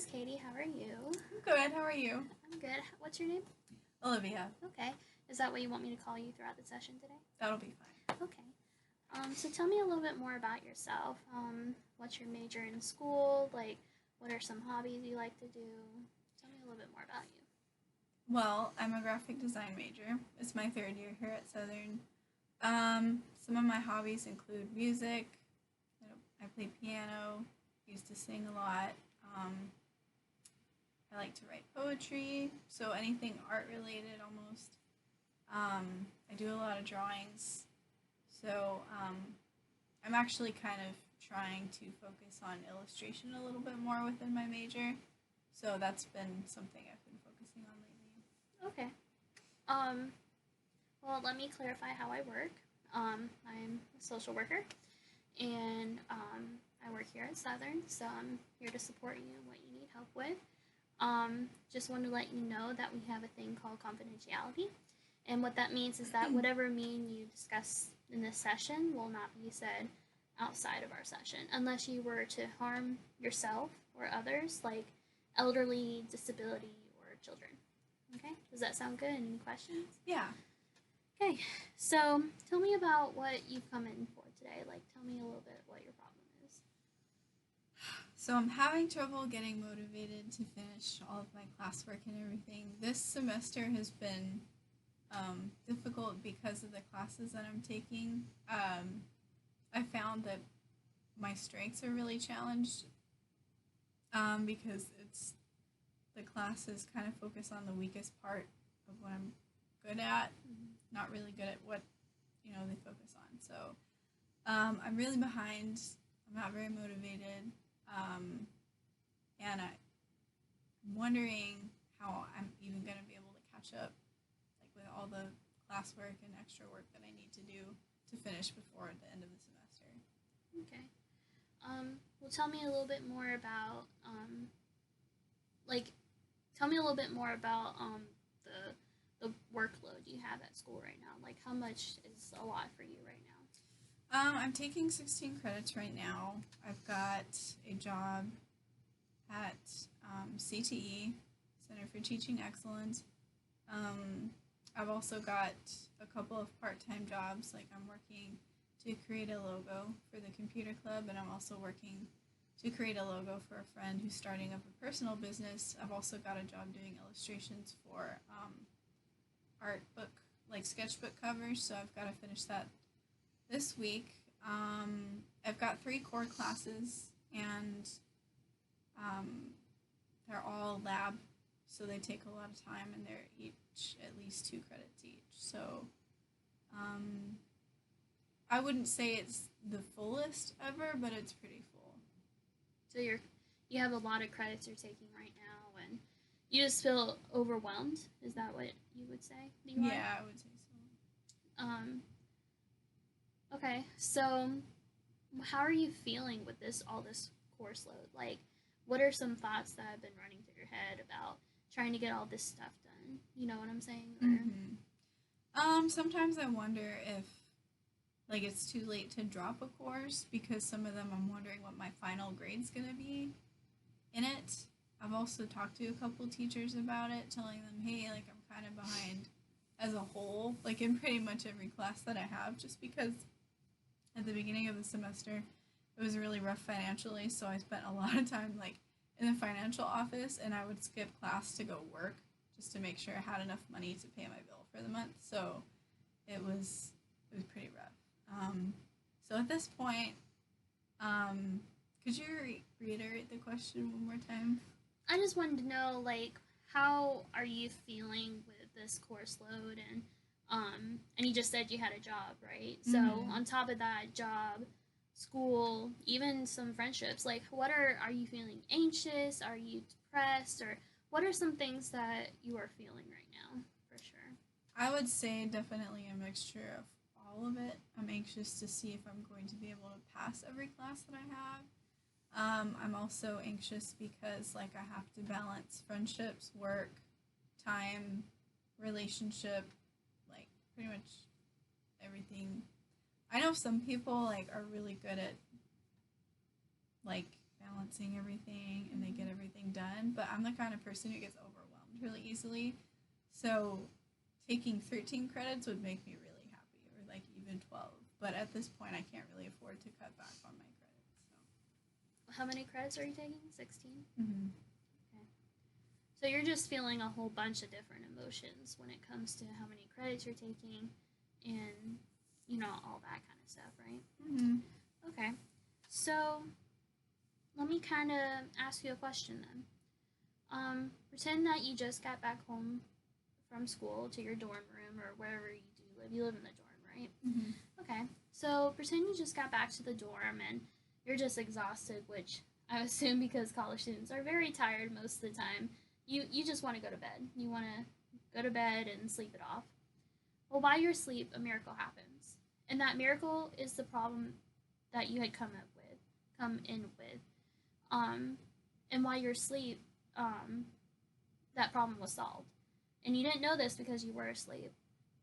is Katie. How are you? I'm good. How are you? I'm good. What's your name? Olivia. Okay. Is that what you want me to call you throughout the session today? That'll be fine. Okay. So tell me a little bit more about yourself. What's your major in school? Like, what are some hobbies you like to do? Tell me a little bit more about you. Well, I'm a graphic design major. It's my third year here at Southern. Some of my hobbies include music. I play piano. Used to sing a lot. Um, I like to write poetry, so anything art related almost. I do a lot of drawings, so I'm actually kind of trying to focus on illustration a little bit more within my major. So that's been something I've been focusing on lately. Okay. Um, well, let me clarify how I work. I'm a social worker, and I work here at Southern, so I'm here to support you in what you need help with. Just want to let you know that we have a thing called confidentiality. And what that means is that whatever me and you discuss in this session will not be said outside of our session unless you were to harm yourself or others, like elderly, disability, or children. Okay? Does that sound good? Any questions? Yeah. Okay, so tell me about what you've come in for today. Like, tell me a little bit what your problem is. So I'm having trouble getting motivated to finish all of my classwork and everything. This semester has been difficult because of the classes that I'm taking. I found that my strengths are really challenged because it's the classes kind of focus on the weakest part of what I'm good at, not really good at what they focus on. So I'm really behind. I'm not very motivated, and I'm wondering how I'm even going to be able to catch up, like with all the classwork and extra work that I need to do to finish before the end of the semester. Okay. Well, tell me a little bit more about, like, tell me a little bit more about the workload you have at school right now. Like, how much is a lot for you right now? I'm taking 16 credits right now. I've got a job at CTE, Center for Teaching Excellence. I've also got a couple of part-time jobs, like I'm working to create a logo for the computer club, and I'm also working to create a logo for a friend who's starting up a personal business. I've also got a job doing illustrations for art book, like sketchbook covers, so I've got to finish that this week. I've got 3 core classes, and they're all lab, so they take a lot of time, and they're each at least 2 credits each. So I wouldn't say it's the fullest ever, but it's pretty full. So you have a lot of credits you're taking right now, and you just feel overwhelmed. Is that what you would say? Yeah, I would say so. Okay, so how are you feeling with all this course load? Like, what are some thoughts that have been running through your head about trying to get all this stuff done? You know what I'm saying? Sometimes I wonder if like it's too late to drop a course because some of them I'm wondering what my final grade's gonna be in it. I've also talked to a couple teachers about it, telling them, hey, like I'm kind of behind as a whole, like in pretty much every class that I have, just because at the beginning of the semester it was really rough financially, so I spent a lot of time like in the financial office, and I would skip class to go work just to make sure I had enough money to pay my bill for the month. So it was pretty rough. So at this point, could you reiterate the question one more time? I just wanted to know, like, how are you feeling with this course load, and you just said you had a job, right? So on top of that, job, school, even some friendships, like, are you feeling anxious? Are you depressed? Or what are some things that you are feeling right now, for sure? I would say definitely a mixture of all of it. I'm anxious to see if I'm going to be able to pass every class that I have. I'm also anxious because like I have to balance friendships, work, time, relationship, like pretty much everything. I know some people like are really good at like balancing everything and they get everything done. But I'm the kind of person who gets overwhelmed really easily. So taking 13 credits would make me really happy, or like even 12. But at this point, I can't really afford to cut back on my credits. So. How many credits are you taking? 16? Mm-hmm. Okay. So you're just feeling a whole bunch of different emotions when it comes to how many credits you're taking and, you know, all that kind of stuff, right? Mm-hmm. Okay. So let me kind of ask you a question then. Pretend that you just got back home from school to your dorm room or wherever you do live. You live in the dorm, right? Mm-hmm. Okay. So pretend you just got back to the dorm and you're just exhausted, which I assume because college students are very tired most of the time. You just want to go to bed. You want to go to bed and sleep it off. Well, while you're asleep, a miracle happens. And that miracle is the problem that you had come in with. And while you're asleep, that problem was solved. And you didn't know this because you were asleep.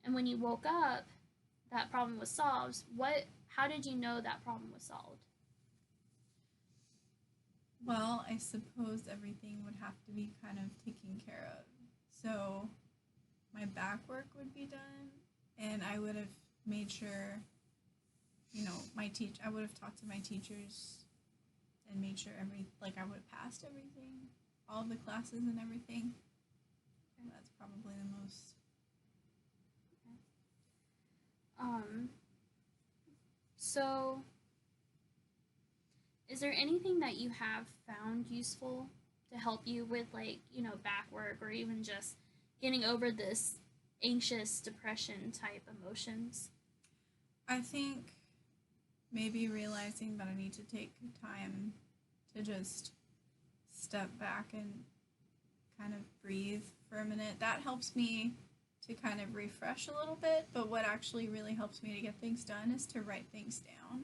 And when you woke up, that problem was solved. How did you know that problem was solved? Well, I suppose everything would have to be kind of taken care of. So my back work would be done, and I would have made sure, you know, I would have talked to my teachers and made sure I would have passed everything, all of the classes and everything. And that's probably the most. Okay. So is there anything that you have found useful to help you with, like, you know, back work or even just getting over this anxious depression type emotions? I think maybe realizing that I need to take time to just step back and kind of breathe for a minute. That helps me to kind of refresh a little bit, but what actually really helps me to get things done is to write things down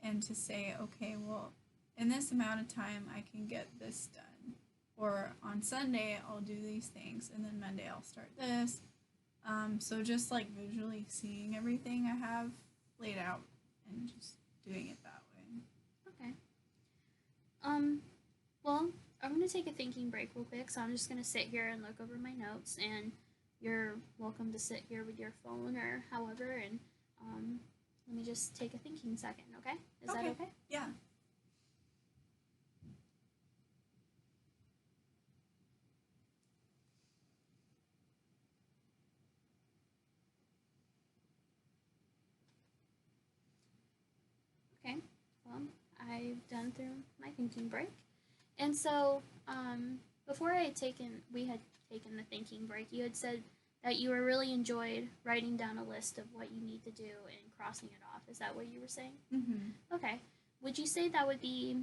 and to say, okay, well, in this amount of time, I can get this done. Or on Sunday, I'll do these things, and then Monday, I'll start this. So just like visually seeing everything I have laid out and just doing it that way. Okay. Well, I'm going to take a thinking break real quick, so I'm just going to sit here and look over my notes, and you're welcome to sit here with your phone or however, and let me just take a thinking second, okay? Is that okay? Yeah. Okay. Well, I've done through my thinking break. And so, before we had taken the thinking break, you had said that you were really enjoyed writing down a list of what you need to do and crossing it off. Is that what you were saying? Mm-hmm. Okay. Would you say that would be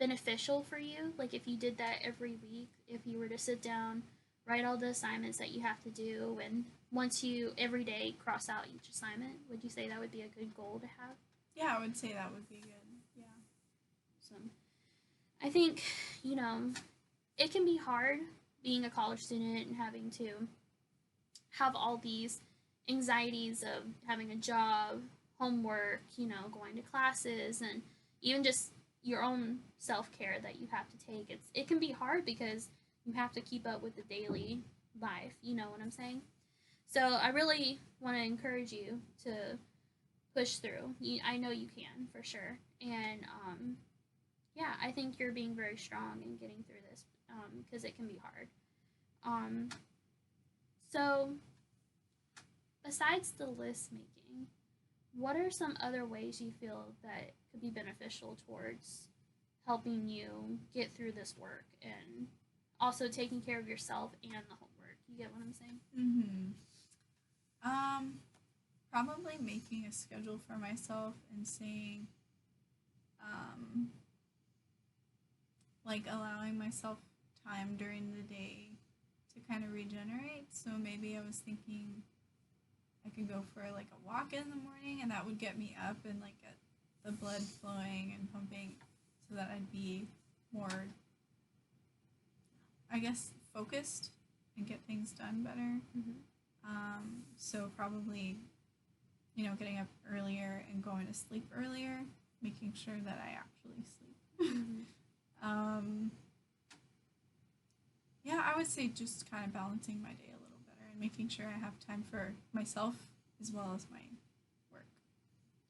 beneficial for you? Like if you did that every week, if you were to sit down, write all the assignments that you have to do, and once you every day cross out each assignment, would you say that would be a good goal to have? Yeah, I would say that would be good. Yeah. So, I think, you know, it can be hard being a college student and having to have all these anxieties of having a job, homework, you know, going to classes, and even just your own self-care that you have to take. It can be hard because you have to keep up with the daily life, you know what I'm saying? So I really want to encourage you to push through. I know you can, for sure. And yeah, I think you're being very strong in getting through this because it can be hard. So besides the list making, what are some other ways you feel that could be beneficial towards helping you get through this work and also taking care of yourself and the homework? You get what I'm saying? Mm-hmm. Probably making a schedule for myself and saying, like allowing myself time during the day to kind of regenerate. So maybe I was thinking I could go for like a walk in the morning, and that would get me up and like get the blood flowing and pumping, so that I'd be more, I guess, focused and get things done better. Mm-hmm. So probably, you know, getting up earlier and going to sleep earlier, making sure that I actually sleep. Mm-hmm. Um, yeah, I would say just kind of balancing my day a little better and making sure I have time for myself as well as my work.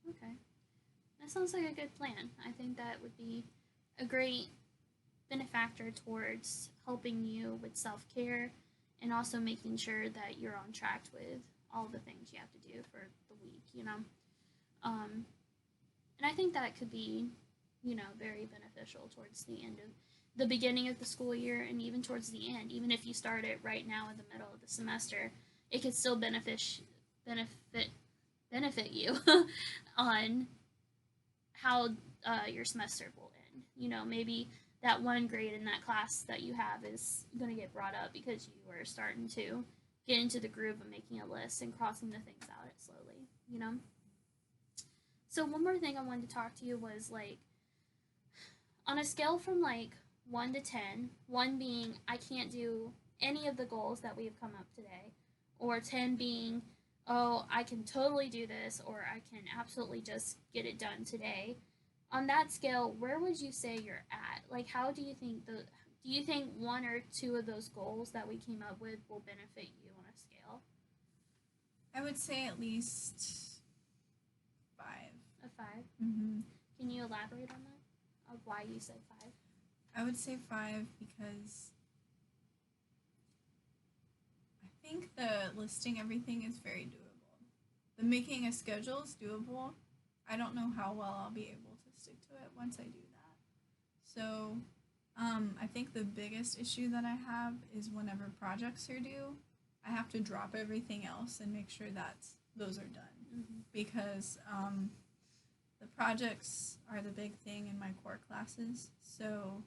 Okay. That sounds like a good plan. I think that would be a great benefactor towards helping you with self care and also making sure that you're on track with all the things you have to do for the week, you know? Um, and I think that could be, very beneficial towards the end of the beginning of the school year and even towards the end. Even if you start it right now in the middle of the semester, it could still benefit benefit you on how your semester will end. Maybe that one grade in that class that you have is going to get brought up because you are starting to get into the groove of making a list and crossing the things out slowly. So one more thing I wanted to talk to you was like on a scale from like 1 to 10, 1 being I can't do any of the goals that we have come up today, or 10 being, oh, I can totally do this, or I can absolutely just get it done today. On that scale, where would you say you're at? Like, how do you think do you think 1 or 2 of those goals that we came up with will benefit you on a scale? I would say at least 5. A 5? Mm-hmm. Can you elaborate on that? Of why you said 5? I would say 5 because I think the listing everything is very doable. The making a schedule is doable. I don't know how well I'll be able to stick to it once I do that. So, I think the biggest issue that I have is whenever projects are due, I have to drop everything else and make sure that those are done. Mm-hmm. Because the projects are the big thing in my core classes. So,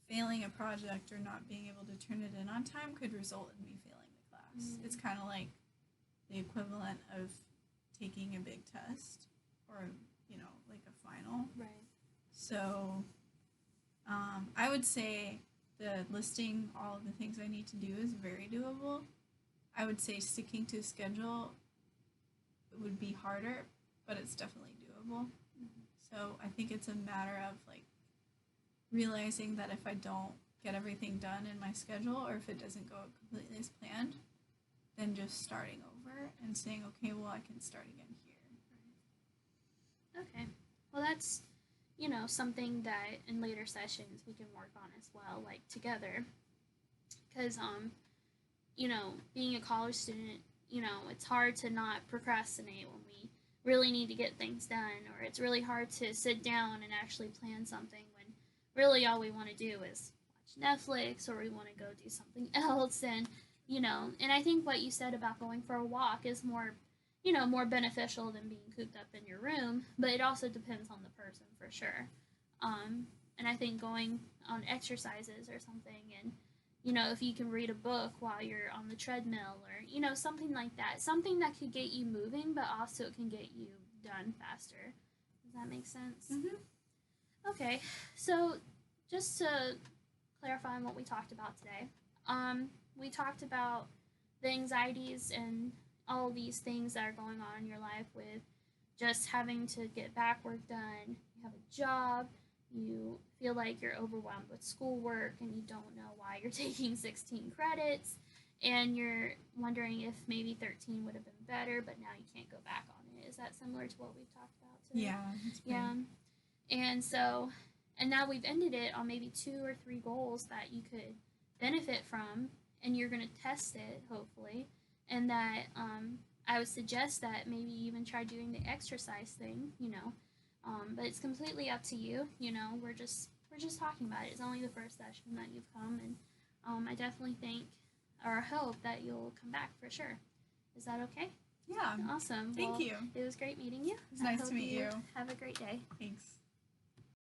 failing a project or not being able to turn it in on time could result in me failing the class. Mm-hmm. It's kind of like the equivalent of taking a big test or, like a final. Right. So I would say the listing all of the things I need to do is very doable. I would say sticking to a schedule would be harder, but it's definitely doable. Mm-hmm. So I think it's a matter of like realizing that if I don't get everything done in my schedule or if it doesn't go completely as planned, then just starting over and saying, okay, well, I can start again here. Okay. Well, that's, something that in later sessions we can work on as well, like together. Because, being a college student, it's hard to not procrastinate when we really need to get things done, or it's really hard to sit down and actually plan something when really all we want to do is watch Netflix or we want to go do something else. And I think what you said about going for a walk is more beneficial than being cooped up in your room, but it also depends on the person for sure. And I think going on exercises or something, and if you can read a book while you're on the treadmill, or something like that, something that could get you moving, but also can get you done faster. Does that make sense? Mm-hmm. Okay, so just to clarify on what we talked about today, we talked about the anxieties and all these things that are going on in your life with just having to get back work done. You have a job, you feel like you're overwhelmed with schoolwork, and you don't know why you're taking 16 credits, and you're wondering if maybe 13 would have been better, but now you can't go back on it. Is that similar to what we've talked about today? Yeah. And now we've ended it on maybe 2 or 3 goals that you could benefit from, and you're going to test it, hopefully. And that I would suggest that maybe even try doing the exercise thing, but it's completely up to you. We're just talking about it. It's only the first session that you've come, and I definitely think or hope that you'll come back for sure. Is that okay? Yeah. Awesome. Thank you. It was great meeting you. It's nice to meet you. Have a great day. Thanks.